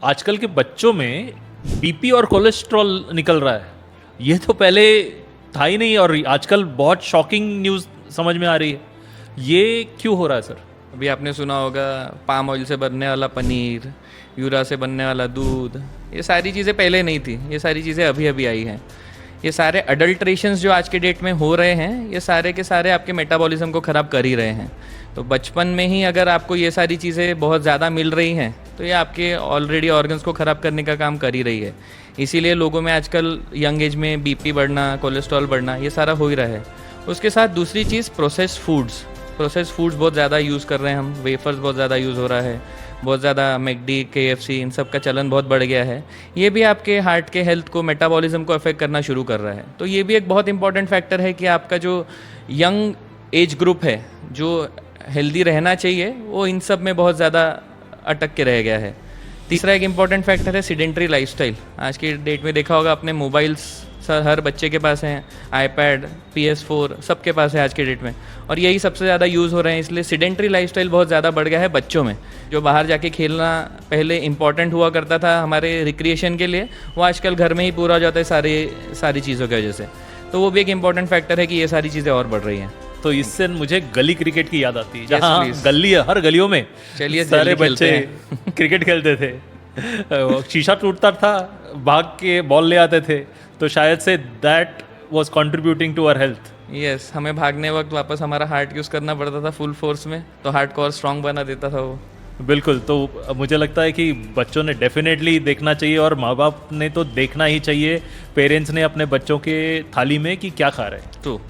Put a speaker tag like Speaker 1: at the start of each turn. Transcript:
Speaker 1: आजकल के बच्चों में बीपी और कोलेस्ट्रॉल निकल रहा है। ये तो पहले था ही नहीं और आजकल बहुत शॉकिंग न्यूज़ समझ में आ रही है। ये क्यों हो रहा है सर?
Speaker 2: अभी आपने सुना होगा पाम ऑयल से बनने वाला पनीर, यूरा से बनने वाला दूध, ये सारी चीज़ें पहले नहीं थी, ये सारी चीज़ें अभी अभी आई हैं। ये सारे अडल्ट्रेशंस जो आज के डेट में हो रहे हैं, ये सारे के सारे आपके मेटाबॉलिज्म को ख़राब कर ही रहे हैं। तो बचपन में ही अगर आपको ये सारी चीज़ें बहुत ज़्यादा मिल रही हैं तो ये आपके ऑलरेडी ऑर्गन्स को ख़राब करने का काम कर ही रही है। इसीलिए लोगों में आजकल यंग एज में बीपी बढ़ना, कोलेस्ट्रॉल बढ़ना, ये सारा हो ही रहा है। उसके साथ दूसरी चीज़ प्रोसेस्ड फूड्स बहुत ज़्यादा यूज़ कर रहे हैं हम। वेफर्स बहुत ज़्यादा यूज़ हो रहा है, बहुत ज़्यादा मैकडी, केएफसी, इन सब का चलन बहुत बढ़ गया है। ये भी आपके हार्ट के हेल्थ को, मेटाबॉलिज्म को अफेक्ट करना शुरू कर रहा है। तो ये भी एक बहुत इंपॉर्टेंट फैक्टर है कि आपका जो यंग एज ग्रुप है, जो हेल्दी रहना चाहिए, वो इन सब में बहुत ज़्यादा अटक के रह गया है। तीसरा एक इम्पॉर्टेंट फैक्टर है सीडेंट्री लाइफस्टाइल। आज की डेट में देखा होगा आपने, मोबाइल्स सर हर बच्चे के पास हैं, आईपैड, PS4 सबके पास है आज के डेट में, और यही सबसे ज़्यादा यूज़ हो रहे हैं। इसलिए सीडेंट्री लाइफस्टाइल बहुत ज़्यादा बढ़ गया है बच्चों में। जो बाहर जाके खेलना पहले इंपॉर्टेंट हुआ करता था हमारे रिक्रिएशन के लिए, वो आजकल घर में ही पूरा हो जाता है सारी चीज़ों की वजह से। तो वो भी एक इम्पॉर्टेंट फैक्टर है कि ये सारी चीज़ें और बढ़ रही हैं।
Speaker 1: तो इससे मुझे गली क्रिकेट की याद आती है, जहाँ
Speaker 2: please.
Speaker 1: गली हर गलियों में
Speaker 2: चलिए
Speaker 1: सारे
Speaker 2: जल्दी
Speaker 1: बच्चे
Speaker 2: खेलते
Speaker 1: क्रिकेट खेलते थे। शीशा टूटता था, भाग के बॉल ले आते थे। तो शायद से that was contributing to our health.
Speaker 2: Yes, हमें भागने वक्त वापस हमारा हार्ट यूज़ करना पड़ता था फुल फोर्स में, तो हार्ट को और स्ट्रॉन्ग बना देता था वो।
Speaker 1: बिल्कुल। तो मुझे लगता है कि बच्चों ने डेफिनेटली देखना चाहिए, और माँ बाप ने तो देखना ही चाहिए, पेरेंट्स ने अपने बच्चों के थाली में कि क्या खा रहे हैं।
Speaker 2: ट्रू।